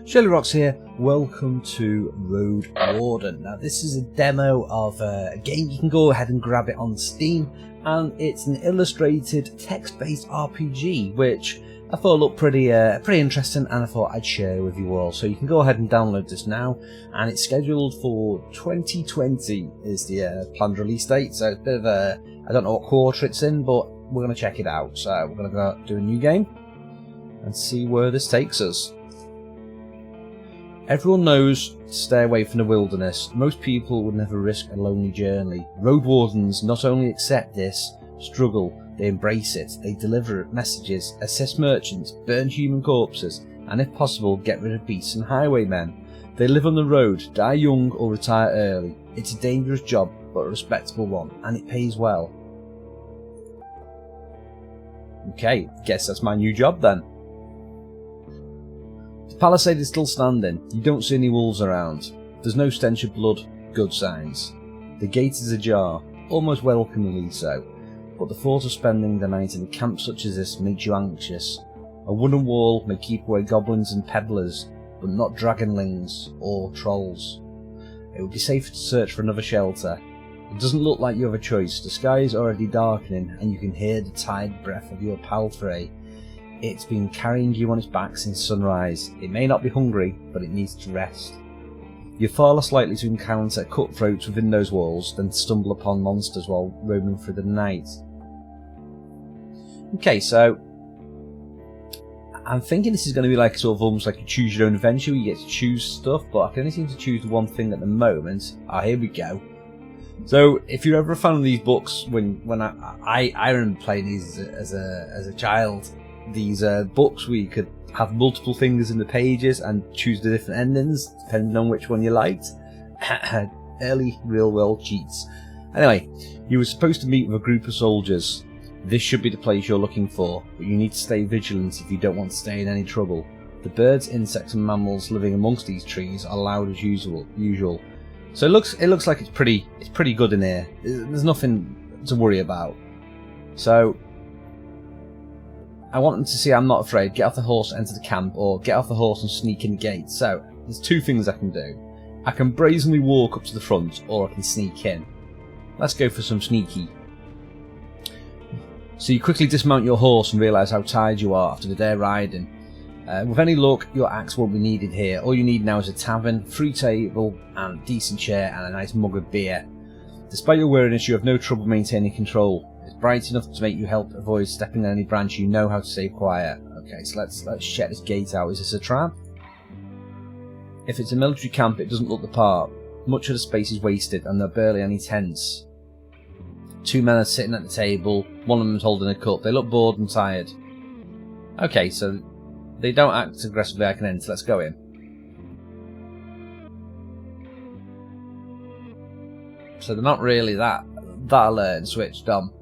Shirlierox here, welcome to Roadwarden. Now this is a demo of a game. You can go ahead and grab it on Steam, and it's an illustrated text-based RPG which I thought looked pretty interesting, and I thought I'd share with you all. So you can go ahead and download this now, and it's scheduled for 2020 is the planned release date, so it's a bit of a, I don't know what quarter it's in, but we're going to check it out. So we're going to go do a new game and see where this takes us. Everyone knows to stay away from the wilderness. Most people would never risk a lonely journey. Roadwardens not only accept this struggle, they embrace it. They deliver messages, assist merchants, burn human corpses, and if possible, get rid of beasts and highwaymen. They live on the road, die young or retire early. It's a dangerous job, but a respectable one, and it pays well. Okay, guess that's my new job then. The palisade is still standing. You don't see any wolves around. There's no stench of blood. Good signs. The gate is ajar, almost welcomingly so, but the thought of spending the night in a camp such as this makes you anxious. A wooden wall may keep away goblins and peddlers, but not dragonlings or trolls. It would be safer to search for another shelter. It doesn't look like you have a choice. The sky is already darkening, and you can hear the tired breath of your palfrey. It's been carrying you on its back since sunrise. It may not be hungry, but it needs to rest. You're far less likely to encounter cutthroats within those walls than to stumble upon monsters while roaming through the night. Okay, so I'm thinking this is going to be like sort of almost like a choose your own adventure where you get to choose stuff, but I can only seem to choose the one thing at the moment. Ah, here we go. So if you're ever a fan of these books, when I remember playing these as a child, these books where you could have multiple fingers in the pages and choose the different endings depending on which one you liked. Early real world cheats. Anyway, you were supposed to meet with a group of soldiers. This should be the place you're looking for, but you need to stay vigilant if you don't want to stay in any trouble. The birds, insects and mammals living amongst these trees are loud as usual. So it looks like it's pretty good in here. There's nothing to worry about. So I want them to see I'm not afraid. Get off the horse, enter the camp, or get off the horse and sneak in the gate. So there's two things I can do. I can brazenly walk up to the front, or I can sneak in. Let's go for some sneaky. So you quickly dismount your horse and realise how tired you are after the day riding. With any luck, your axe won't be needed here. All you need now is a tavern, free table, and decent chair, and a nice mug of beer. Despite your weariness, you have no trouble maintaining control. It's bright enough to make you help avoid stepping on any branch. You know how to stay quiet. Okay, so let's check this gate out. Is this a trap? If it's a military camp, it doesn't look the part. Much of the space is wasted, and there are barely any tents. Two men are sitting at the table. One of them is holding a cup. They look bored and tired. Okay, so they don't act aggressively. I can enter. Let's go in. So they're not really that alert and switched on.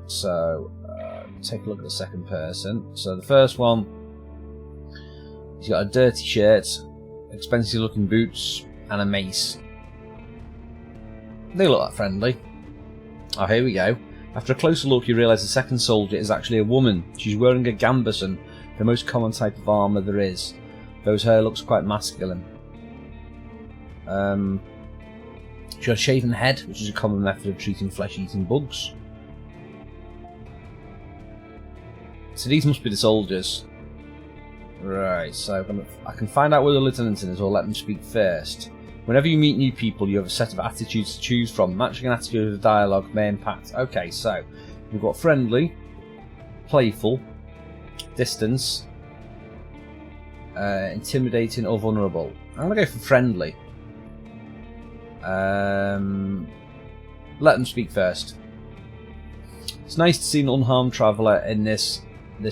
So take a look at the second person. So the first one, he's got a dirty shirt, expensive looking boots, and a mace. They look that friendly. Oh, here we go. After a closer look, you realise the second soldier is actually a woman. She's wearing a gambeson, the most common type of armour there is. Those hair looks quite masculine. She has a shaven head, which is a common method of treating flesh-eating bugs. So these must be the soldiers. Right, so I can find out where the lieutenant is, or let them speak first. Whenever you meet new people, you have a set of attitudes to choose from. Matching an attitude with a dialogue may impact. Okay, so we've got friendly, playful, distance, intimidating or vulnerable. I'm going to go for friendly. Let them speak first. It's nice to see an unharmed traveller in this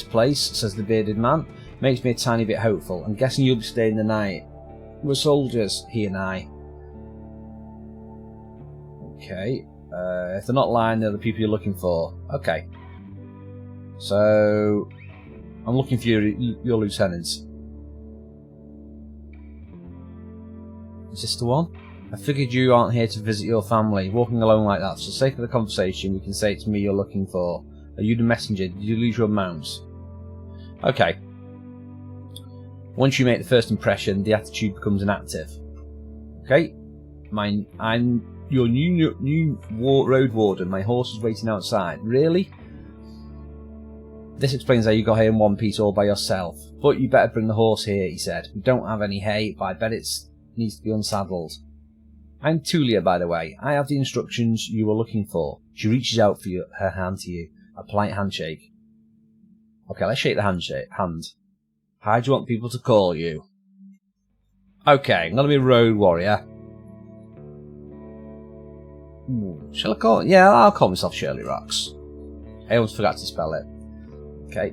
place, says the bearded man. Makes me a tiny bit hopeful. I'm guessing you'll be staying the night. We're soldiers, he and I. Okay. If they're not lying, they're the people you're looking for. Okay. So I'm looking for your lieutenant. Is this the one? I figured you aren't here to visit your family. Walking alone like that, for the sake of the conversation, we can say it's me you're looking for. Are you the messenger? Did you lose your mount? Okay. Once you make the first impression, the attitude becomes inactive. Okay? I'm your new road warden. My horse is waiting outside. Really? This explains how you got here in one piece all by yourself. But you better bring the horse here, he said. We don't have any hay, but I bet it needs to be unsaddled. I'm Tulia, by the way. I have the instructions you were looking for. She reaches out for her hand to you. A polite handshake. Okay, let's shake the hand. How do you want people to call you? Okay, I'm going to be a road warrior. Shall I call it? Yeah, I'll call myself shirlierox. I almost forgot to spell it. Okay.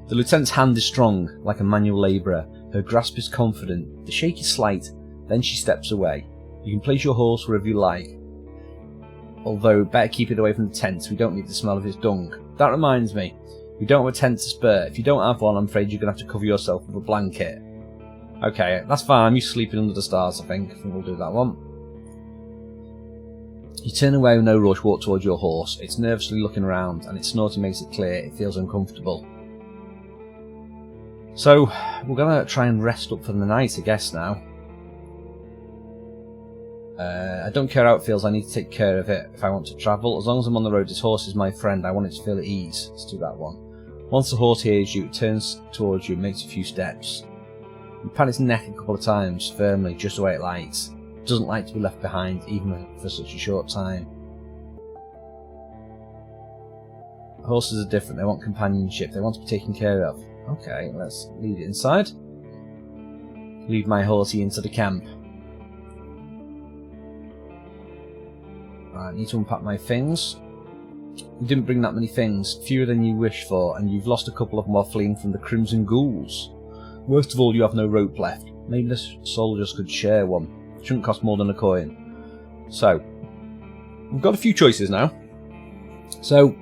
The lieutenant's hand is strong, like a manual labourer. Her grasp is confident. The shake is slight. Then she steps away. You can place your horse wherever you like. Although, better keep it away from the tents. We don't need the smell of his dung. That reminds me. We don't have a tent to spare. If you don't have one, I'm afraid you're going to have to cover yourself with a blanket. Okay, that's fine. I'm used to sleeping under the stars, I think. We'll do that one. You turn away with no rush, walk towards your horse. It's nervously looking around, and its snorting makes it clear it feels uncomfortable. So, we're going to try and rest up for the night, I guess, now. I don't care how it feels, I need to take care of it if I want to travel. As long as I'm on the road, this horse is my friend, I want it to feel at ease. Let's do that one. Once the horse hears you, it turns towards you and makes a few steps. You pat its neck a couple of times, firmly, just the way it likes. It doesn't like to be left behind, even for such a short time. Horses are different, they want companionship, they want to be taken care of. Okay, let's lead it inside. Lead my horsey into the camp. Right, I need to unpack my things. You didn't bring that many things, fewer than you wished for, and you've lost a couple of them while fleeing from the Crimson Ghouls. Worst of all, you have no rope left. Maybe the soldiers could share one. It shouldn't cost more than a coin. So, we've got a few choices now. So,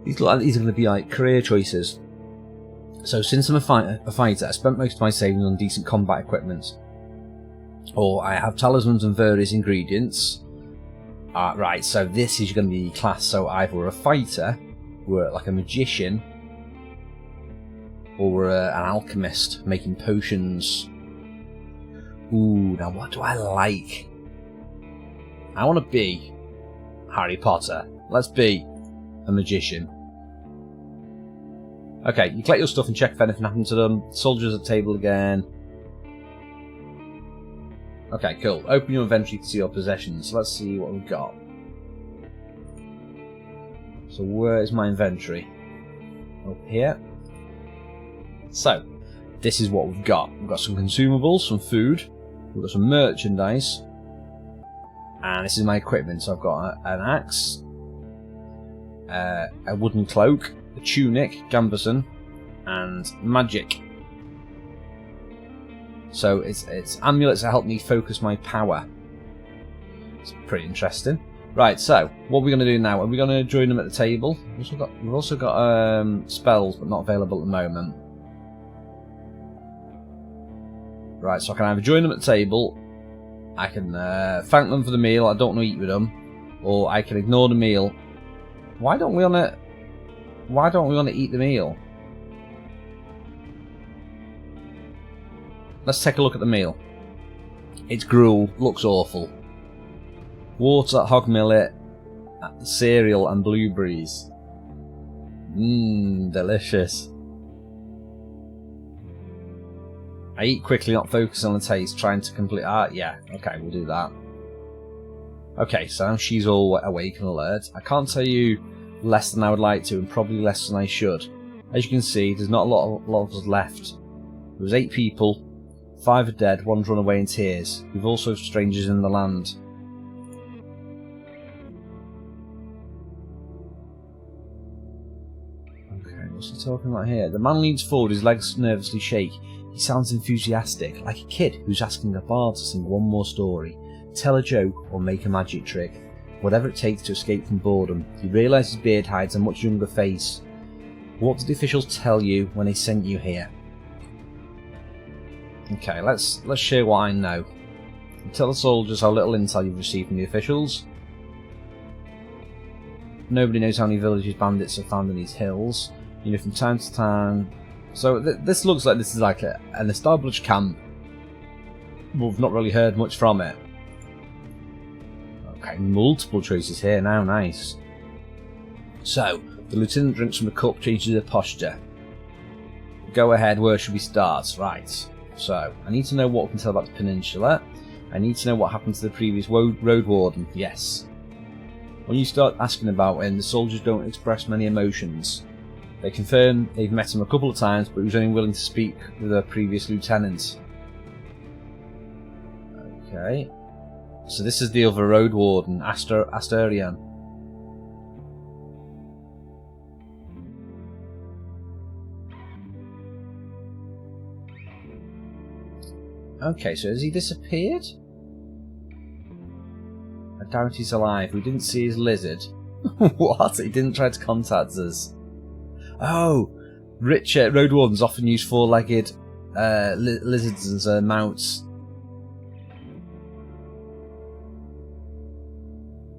these look like these are going to be like career choices. So, since I'm a fighter, I spent most of my savings on decent combat equipment. Or I have talismans and various ingredients. Right, so this is going to be class. So either we're a fighter, we're like a magician, or we're an alchemist making potions. Ooh, now what do I like? I want to be Harry Potter. Let's be a magician. Okay, you collect your stuff and check if anything happened to them. Soldiers at the table again. Okay, cool. Open your inventory to see your possessions. Let's see what we've got. So where is my inventory? Up here. So, this is what we've got. We've got some consumables, some food. We've got some merchandise. And this is my equipment. So I've got an axe, a wooden cloak, a tunic, gambeson, and magic. So it's amulets that help me focus my power. It's pretty interesting. Right, so what are we going to do now? Are we going to join them at the table? We've also got spells, but not available at the moment. Right, so I can either join them at the table, I can thank them for the meal, I don't want to eat with them, or I can ignore the meal. Why don't we want to eat the meal? Let's take a look at the meal. It's gruel, looks awful. Water, hog millet, cereal and blueberries. Mmm, delicious. I eat quickly, not focus on the taste, trying to complete... yeah, okay, we'll do that. Okay, so now she's all awake and alert. I can't tell you less than I would like to, and probably less than I should. As you can see, there's not a lot of us left. There was 8 people. 5 are dead, 1's run away in tears. We've also strangers in the land. Okay, what's he talking about here? The man leans forward, his legs nervously shake. He sounds enthusiastic, like a kid who's asking a bard to sing one more story, tell a joke, or make a magic trick. Whatever it takes to escape from boredom. You realise his beard hides a much younger face. What did the officials tell you when they sent you here? Okay, let's share what I know. Tell the soldiers how little intel you've received from the officials. Nobody knows how many villages bandits have found in these hills. You know, from time to time, So this looks like this is like an established camp. We've not really heard much from it. Okay, multiple choices here now, nice. So, the lieutenant drinks from the cup, changes her posture. Go ahead, where should we start? Right, so, I need to know what we can tell about the peninsula. I need to know what happened to the previous Roadwarden, yes. When you start asking about him, the soldiers don't express many emotions. They confirm they've met him a couple of times, but he was only willing to speak with their previous lieutenant. Okay. So this is the other Roadwarden, Asturian. Okay, so has he disappeared? I doubt he's alive. We didn't see his lizard. What? He didn't try to contact us. Oh! Rich Roadwardens often use four-legged lizards as mounts.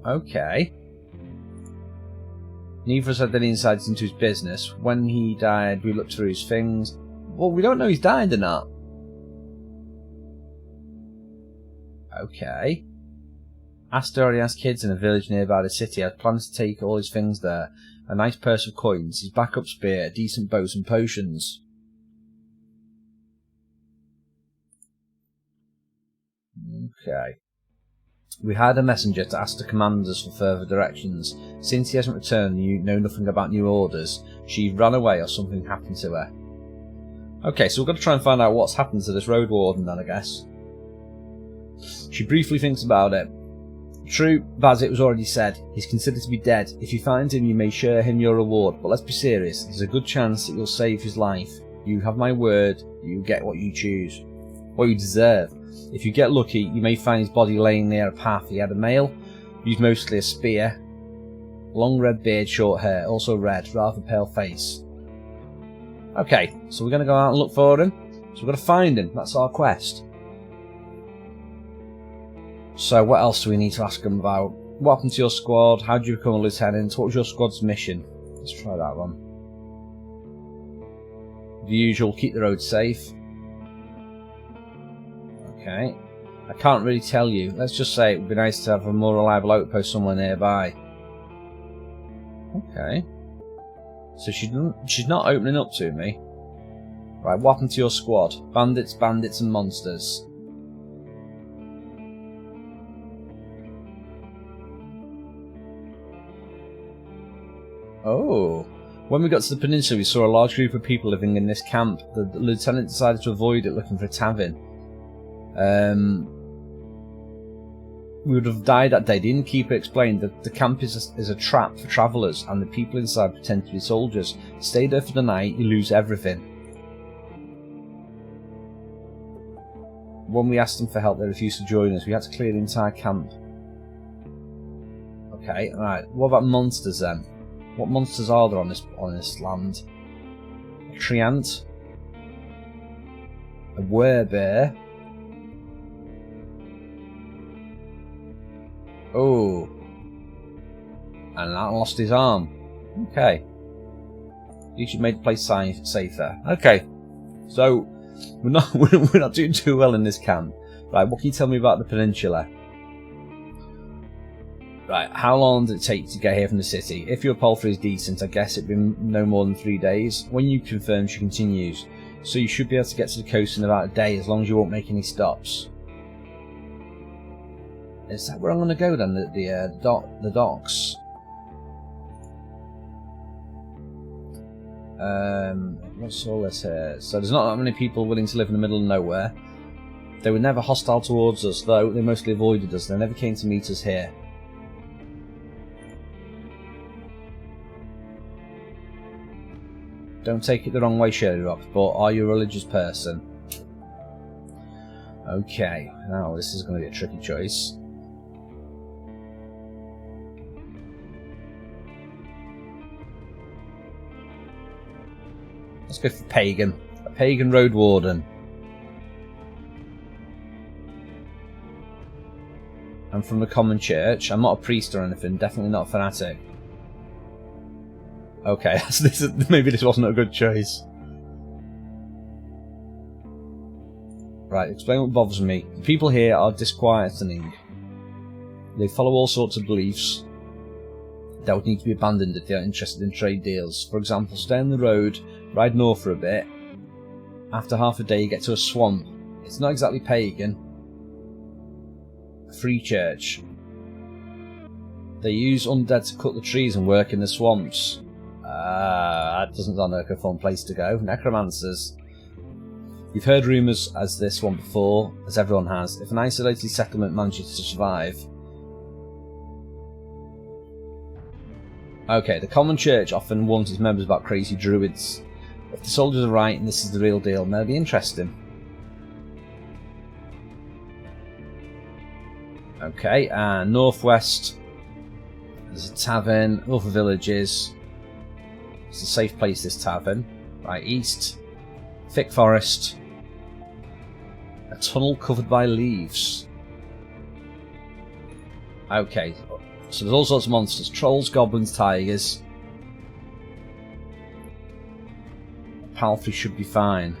Okay. Neither of us had any insights into his business. When he died, we looked through his things. Well, we don't know he's died or not. Okay. Astor has kids in a village nearby the city. Has plans to take all his things there. A nice purse of coins, his backup spear, a decent bow, and potions. Okay. We hired a messenger to ask the commanders for further directions. Since he hasn't returned and you know nothing about new orders, she ran away or something happened to her. Okay, so we've got to try and find out what's happened to this Roadwarden then, I guess. She briefly thinks about it. True, as it was already said, he's considered to be dead. If you find him, you may share him your reward, but let's be serious, there's a good chance that you'll save his life. You have my word, you get what you choose. What you deserve. If you get lucky, you may find his body laying near a path. He had a male, used mostly a spear, long red beard, short hair, also red, rather pale face. Okay, so we're going to go out and look for him. So we've got to find him, that's our quest. So what else do we need to ask him about? What happened to your squad? How did you become a lieutenant? What was your squad's mission? Let's try that one. The usual, keep the road safe. Okay. I can't really tell you. Let's just say it would be nice to have a more reliable outpost somewhere nearby. Okay. So she's not opening up to me. Right, what happened to your squad? Bandits, and monsters. Oh. When we got to the peninsula, we saw a large group of people living in this camp. The lieutenant decided to avoid it, looking for a tavern. We would have died that day. The innkeeper explained that the camp is a trap for travellers, and the people inside pretend to be soldiers. Stay there for the night, you lose everything. When we asked them for help, they refused to join us. We had to clear the entire camp. Okay, right. What about monsters then? What monsters are there on this land? A treant, a werebear. Oh, and that lost his arm. Okay, you should make the place safer. Okay, so we're not doing too well in this camp. Right, what can you tell me about the peninsula? Right, how long did it take to get here from the city? If your palfrey is decent, I guess it'd be no more than 3 days. When you confirm, she continues. So you should be able to get to the coast in about a day, as long as you won't make any stops. Is that where I'm going to go then? The docks. What's all this here? So there's not that many people willing to live in the middle of nowhere. They were never hostile towards us, though. They mostly avoided us. They never came to meet us here. Don't take it the wrong way, shirlierox, but are you a religious person? Okay, now this is going to be a tricky choice. Let's go for pagan. A pagan Roadwarden. I'm from the common church. I'm not a priest or anything, definitely not a fanatic. Okay, maybe this wasn't a good choice. Right, explain what bothers me. The people here are disquieting. They follow all sorts of beliefs that would need to be abandoned if they are interested in trade deals. For example, stay on the road, ride north for a bit. After half a day you get to a swamp. It's not exactly pagan. A free church. They use undead to cut the trees and work in the swamps. That doesn't sound like a fun place to go. Necromancers. You've heard rumours as this one before, as everyone has. If an isolated settlement manages to survive... Okay, the common church often warns its members about crazy druids. If the soldiers are right and this is the real deal, it may be interesting. Okay, and northwest, there's a tavern, other villages. It's a safe place, this tavern. Right, east, thick forest, a tunnel covered by leaves. Okay, so there's all sorts of monsters. Trolls, goblins, tigers. Palfrey should be fine.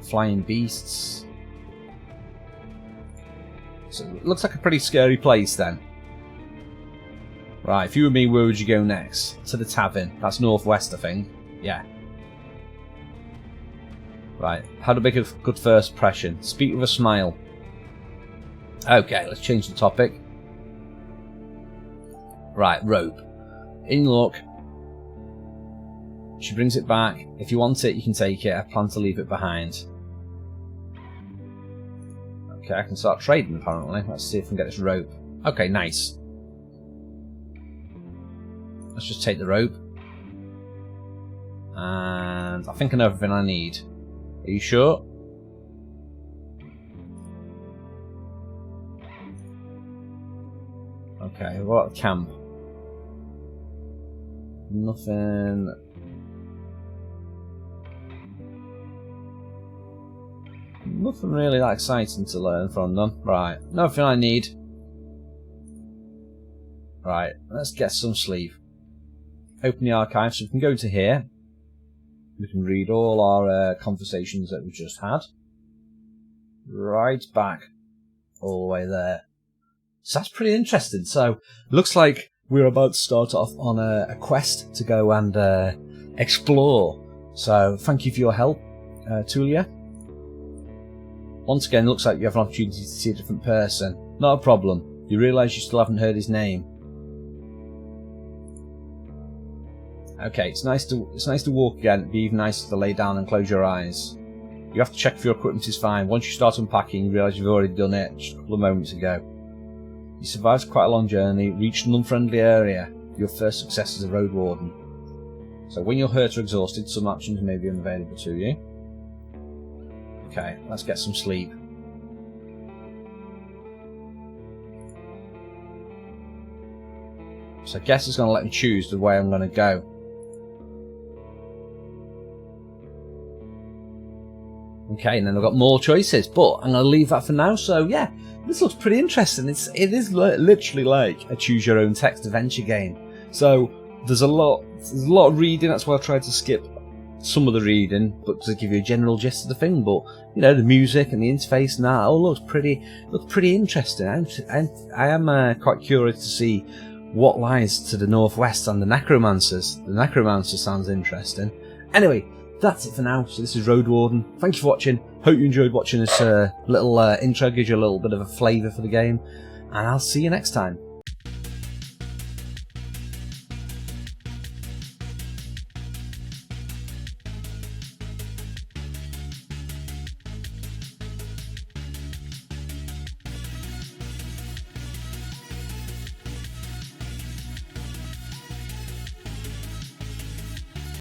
Flying beasts. So it looks like a pretty scary place then. Right, if you were me, where would you go next? To the tavern. That's northwest, I think. Yeah. Right, how to make a good first impression. Speak with a smile. Okay, let's change the topic. Right, rope. In luck. She brings it back. If you want it, you can take it. I plan to leave it behind. Okay, I can start trading apparently. Let's see if I can get this rope. Okay, nice. Let's just take the rope. And I think I know everything I need. Are you sure? Okay, what about the camp? Nothing. Nothing really that exciting to learn from them. Right, nothing I need. Right, let's get some sleep. Open the archive so we can go to here. We can read all our conversations that we just had. Right back. All the way there. So that's pretty interesting. So, looks like we're about to start off on a quest to go and explore. So, thank you for your help, Tulia. Once again, it looks like you have an opportunity to see a different person. Not a problem. You realise you still haven't heard his name. Okay, it's nice to walk again. It'd be even nicer to lay down and close your eyes. You have to check if your equipment is fine. Once you start unpacking, you realise you've already done it just a couple of moments ago. You survived quite a long journey, reached an unfriendly area. Your first success as a Roadwarden. So when you're hurt or exhausted, some options may be unavailable to you. Okay, let's get some sleep. So I guess it's going to let me choose the way I'm going to go. Okay, and then I've got more choices, but I'm going to leave that for now. So yeah, this looks pretty interesting. It is literally like a choose-your-own-text adventure game. So there's a lot of reading. That's why I tried to skip some of the reading, but to give you a general gist of the thing. But you know, the music and the interface and that all looks pretty interesting. And I am quite curious to see what lies to the northwest and the necromancers. The necromancer sounds interesting. Anyway, that's it for now. So this is Roadwarden. Thank you for watching. Hope you enjoyed watching this little intro. Gives you a little bit of a flavour for the game. And I'll see you next time.